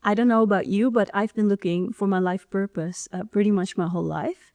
I don't know about you, but I've been looking for my life purpose pretty much my whole life.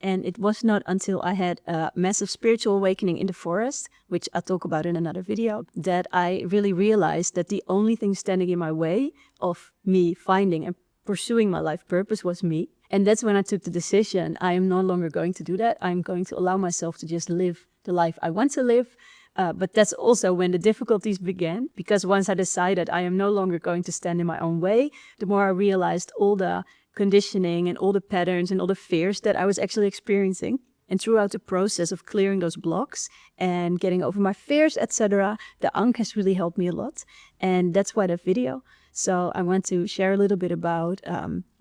And it was not until I had a massive spiritual awakening in the forest, which I'll talk about in another video, that I really realized that the only thing standing in my way of me finding and pursuing my life purpose was me. And that's when I took the decision, I am no longer going to do that. I'm going to allow myself to just live the life I want to live. But that's also when the difficulties began, because once I decided I am no longer going to stand in my own way, the more I realized all the conditioning and all the patterns and all the fears that I was actually experiencing. And throughout the process of clearing those blocks and getting over my fears, etc., the Ankh has really helped me a lot. And that's why that video. So I want to share a little bit about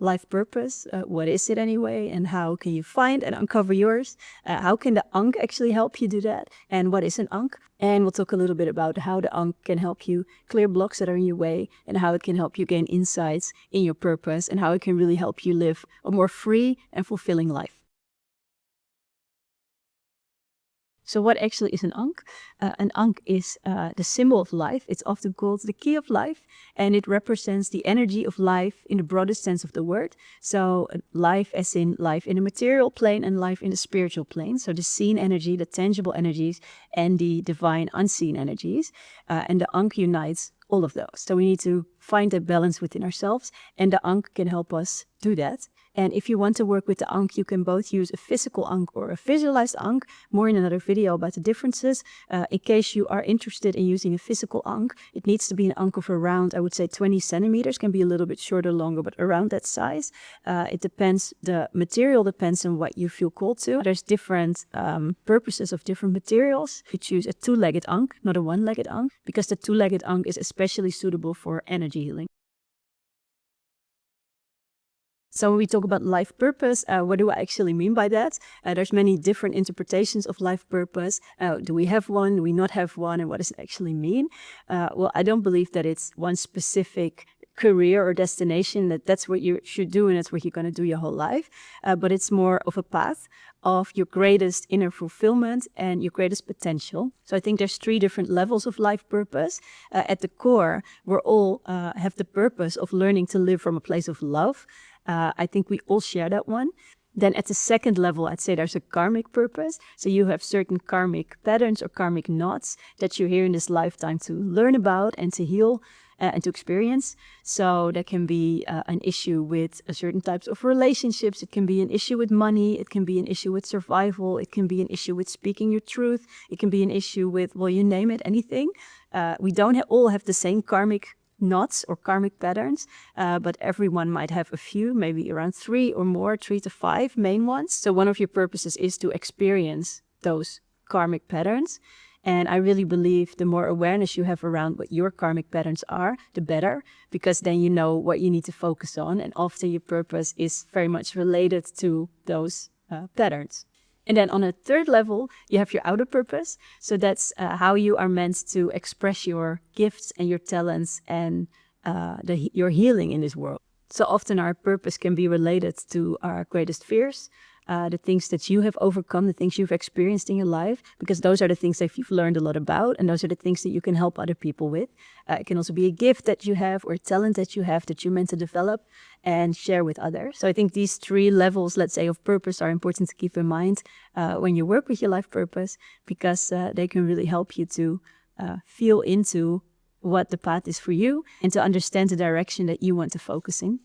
life purpose. What is it anyway? And how can you find and uncover yours? How can the Ankh actually help you do that? And what is an Ankh? And we'll talk a little bit about how the Ankh can help you clear blocks that are in your way, and how it can help you gain insights in your purpose, and how it can really help you live a more free and fulfilling life. So what actually is an Ankh? An Ankh is the symbol of life. It's often called the key of life, and it represents the energy of life in the broadest sense of the word. So life as in life in the material plane and life in the spiritual plane. So the seen energy, the tangible energies, and the divine unseen energies. And the Ankh unites all of those. So we need to find that balance within ourselves, and the Ankh can help us do that. And if you want to work with the Ankh, you can both use a physical Ankh or a visualized Ankh. More in another video about the differences. In case you are interested in using a physical Ankh, it needs to be an Ankh of around, I would say 20 centimeters, can be a little bit shorter, longer, but around that size. It depends, the material depends on what you feel called to. There's different purposes of different materials. You choose a two-legged Ankh, not a one-legged Ankh, because the two-legged Ankh is especially suitable for energy healing. So when we talk about life purpose, what do I actually mean by that? There's many different interpretations of life purpose. Do we have one? Do we not have one? And what does it actually mean? Well, I don't believe that it's one specific career or destination, that's what you should do and that's what you're going to do your whole life. But it's more of a path of your greatest inner fulfillment and your greatest potential. So I think there's 3 different levels of life purpose. At the core, we're all have the purpose of learning to live from a place of love. I think we all share that one. Then at the second level, I'd say there's a karmic purpose. So you have certain karmic patterns or karmic knots that you're here in this lifetime to learn about and to heal and to experience. So that can be an issue with certain types of relationships. It can be an issue with money. It can be an issue with survival. It can be an issue with speaking your truth. It can be an issue with, well, you name it, anything. We don't all have the same karmic knots or karmic patterns, but everyone might have a few, maybe around 3 or more, 3 to 5 main ones. So one of your purposes is to experience those karmic patterns. And I really believe the more awareness you have around what your karmic patterns are, the better, because then you know what you need to focus on. And often your purpose is very much related to those patterns. And then on a third level, you have your outer purpose. So that's how you are meant to express your gifts and your talents and your healing in this world. So often our purpose can be related to our greatest fears, the things that you have overcome, the things you've experienced in your life, because those are the things that you've learned a lot about, and those are the things that you can help other people with. It can also be a gift that you have or a talent that you have that you're meant to develop and share with others. So I think these 3 levels, let's say, of purpose are important to keep in mind when you work with your life purpose, because they can really help you to feel into what the path is for you and to understand the direction that you want to focus in.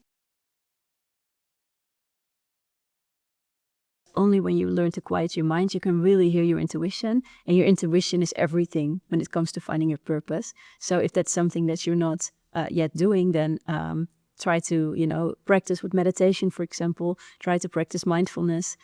Only when you learn to quiet your mind, you can really hear your intuition. And your intuition is everything when it comes to finding your purpose. So if that's something that you're not yet doing, then try to, practice with meditation, for example. Try to practice mindfulness.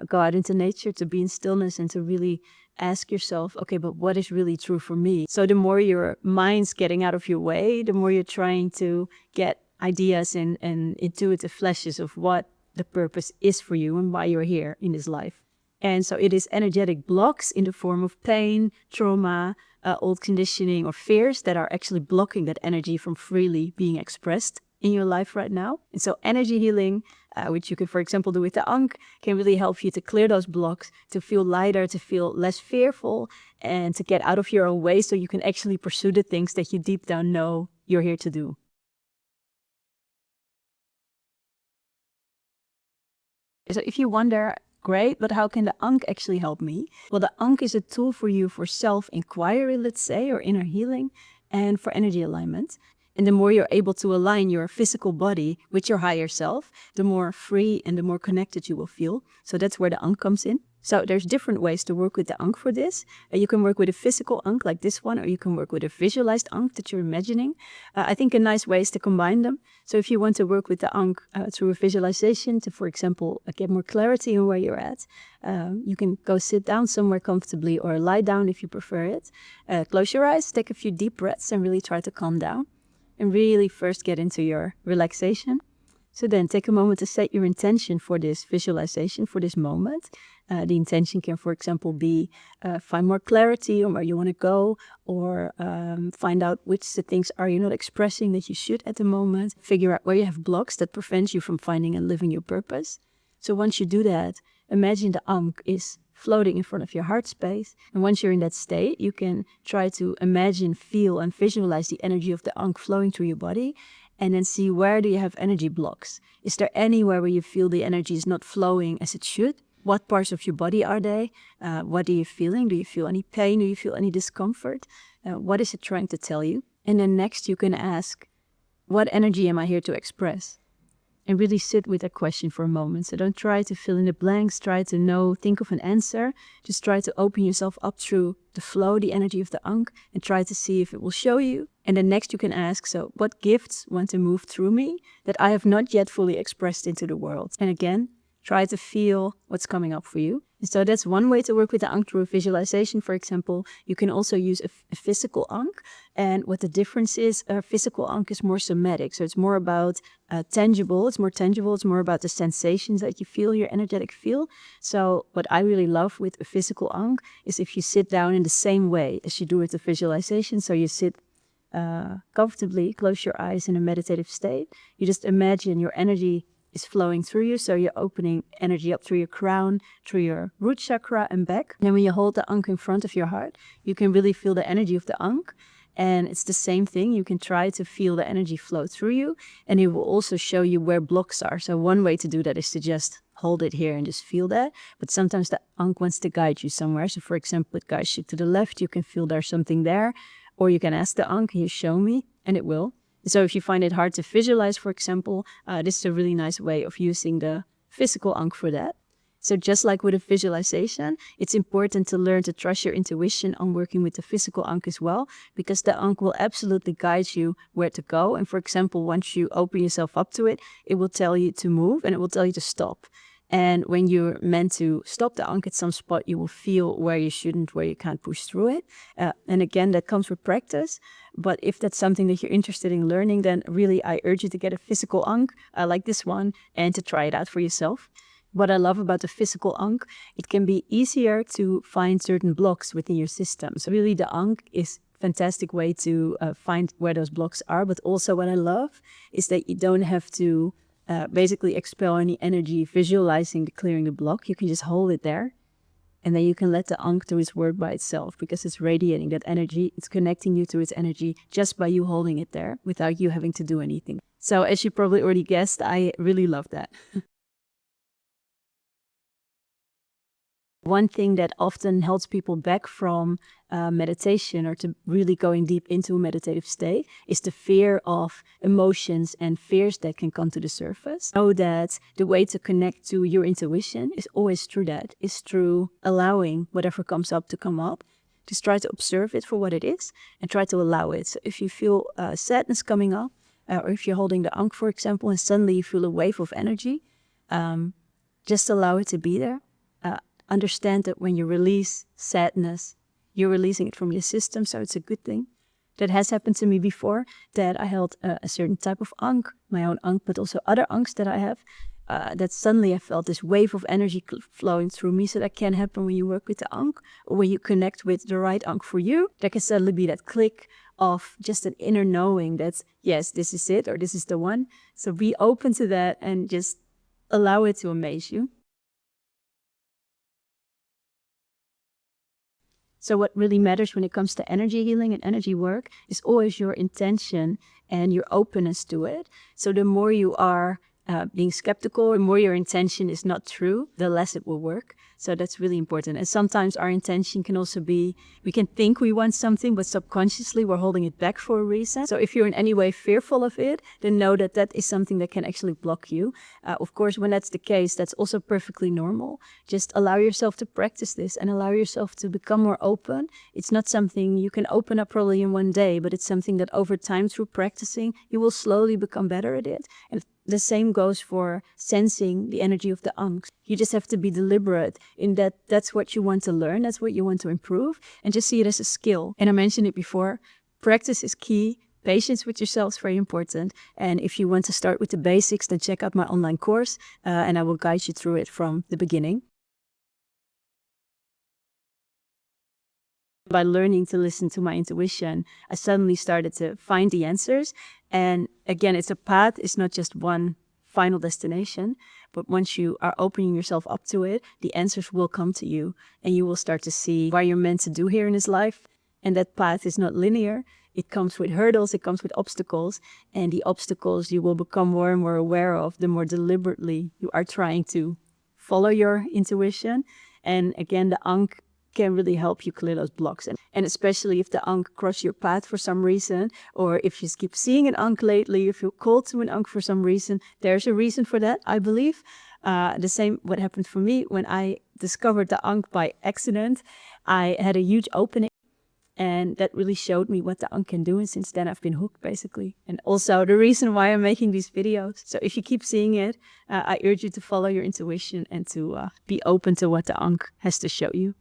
Go out into nature to be in stillness and to really ask yourself, okay, but what is really true for me? So the more your mind's getting out of your way, the more you're trying to get ideas and intuitive flashes of what the purpose is for you and why you're here in this life. And so it is energetic blocks in the form of pain, trauma, old conditioning or fears that are actually blocking that energy from freely being expressed in your life right now. And so energy healing, which you can, for example, do with the Ankh, can really help you to clear those blocks, to feel lighter, to feel less fearful, and to get out of your own way so you can actually pursue the things that you deep down know you're here to do. So if you wonder, great, but how can the Ankh actually help me? Well, the Ankh is a tool for you for self-inquiry, let's say, or inner healing, and for energy alignment. And the more you're able to align your physical body with your higher self, the more free and the more connected you will feel. So that's where the Ankh comes in. So there's different ways to work with the Ankh for this. You can work with a physical Ankh like this one, or you can work with a visualized Ankh that you're imagining. I think a nice way is to combine them. So if you want to work with the Ankh through a visualization to, for example, get more clarity on where you're at, you can go sit down somewhere comfortably or lie down if you prefer it. Close your eyes, take a few deep breaths and really try to calm down. And really first get into your relaxation. So then take a moment to set your intention for this visualization, for this moment. The intention can, for example, be find more clarity on where you want to go, or find out which the things are you're not expressing that you should at the moment. Figure out where you have blocks that prevent you from finding and living your purpose. So once you do that, imagine the Ankh is floating in front of your heart space. And once you're in that state, you can try to imagine, feel, and visualize the energy of the Ankh flowing through your body, and then see where do you have energy blocks. Is there anywhere where you feel the energy is not flowing as it should? What parts of your body are they? What are you feeling? Do you feel any pain? Do you feel any discomfort? What is it trying to tell you? And then next you can ask, what energy am I here to express? And really sit with that question for a moment. So don't try to fill in the blanks, try to think of an answer. Just try to open yourself up through the flow, the energy of the Ankh, and try to see if it will show you. And then next you can ask, so what gifts want to move through me that I have not yet fully expressed into the world? And again, try to feel what's coming up for you. And so that's one way to work with the Ankh through a visualization, for example. You can also use a physical Ankh. And what the difference is, a physical Ankh is more somatic. So it's more about tangible. It's more tangible. It's more about the sensations that you feel, your energetic feel. So what I really love with a physical Ankh is if you sit down in the same way as you do with the visualization. So you sit comfortably, close your eyes in a meditative state. You just imagine your energy is flowing through you, so you're opening energy up through your crown, through your root chakra and back. And then when you hold the Ankh in front of your heart, you can really feel the energy of the Ankh. And it's the same thing. You can try to feel the energy flow through you, and it will also show you where blocks are. So one way to do that is to just hold it here and just feel that. But sometimes the Ankh wants to guide you somewhere. So for example, it guides you to the left, you can feel there's something there. Or you can ask the Ankh, can you show me? And it will. So if you find it hard to visualize, for example, this is a really nice way of using the physical Ankh for that. So just like with a visualization, it's important to learn to trust your intuition on working with the physical Ankh as well, because the Ankh will absolutely guide you where to go. And for example, once you open yourself up to it, it will tell you to move and it will tell you to stop. And when you're meant to stop the Ankh at some spot, you will feel where you shouldn't, where you can't push through it. And again, that comes with practice. But if that's something that you're interested in learning, then really I urge you to get a physical Ankh like this one and to try it out for yourself. What I love about the physical Ankh, it can be easier to find certain blocks within your system. So really the Ankh is a fantastic way to find where those blocks are. But also what I love is that you don't have to basically expel any energy visualizing clearing the block. You can just hold it there, and then you can let the Ankh do its work by itself, because it's radiating that energy. It's connecting you to its energy just by you holding it there without you having to do anything. So as you probably already guessed, I really love that. One thing that often holds people back from meditation or to really going deep into a meditative state is the fear of emotions and fears that can come to the surface. Know that the way to connect to your intuition is always through that, is through allowing whatever comes up to come up. Just try to observe it for what it is and try to allow it. So if you feel sadness coming up, or if you're holding the Ankh, for example, and suddenly you feel a wave of energy, just allow it to be there. Understand that when you release sadness, you're releasing it from your system, so it's a good thing. That has happened to me before, that I held a certain type of Ankh, my own Ankh, but also other Ankhs that I have, that suddenly I felt this wave of energy flowing through me. So that can happen when you work with the Ankh, or when you connect with the right Ankh for you. There can suddenly be that click of just an inner knowing that, yes, this is it, or this is the one. So be open to that and just allow it to amaze you. So what really matters when it comes to energy healing and energy work is always your intention and your openness to it. So the more you are being skeptical. The more your intention is not true, the less it will work. So that's really important. And sometimes our intention can also be, we can think we want something, but subconsciously we're holding it back for a reason. So if you're in any way fearful of it, then know that that is something that can actually block you. Of course, when that's the case, that's also perfectly normal. Just allow yourself to practice this and allow yourself to become more open. It's not something you can open up probably in one day, but it's something that over time through practicing, you will slowly become better at it. And the same goes for sensing the energy of the Ankh. You just have to be deliberate in that that's what you want to learn, that's what you want to improve, and just see it as a skill. And I mentioned it before, practice is key. Patience with yourself is very important. And if you want to start with the basics, then check out my online course and I will guide you through it from the beginning. By learning to listen to my intuition, I suddenly started to find the answers. And again, it's a path. It's not just one final destination. But once you are opening yourself up to it, the answers will come to you. And you will start to see what you're meant to do here in this life. And that path is not linear. It comes with hurdles. It comes with obstacles. And the obstacles you will become more and more aware of the more deliberately you are trying to follow your intuition. And again, the Ankh can really help you clear those blocks. And especially if the Ankh cross your path for some reason, or if you keep seeing an Ankh lately, you feel called to an Ankh for some reason, there's a reason for that, I believe. The same what happened for me when I discovered the Ankh by accident. I had a huge opening. And that really showed me what the Ankh can do. And since then, I've been hooked, basically. And also the reason why I'm making these videos. So if you keep seeing it, I urge you to follow your intuition and to be open to what the Ankh has to show you.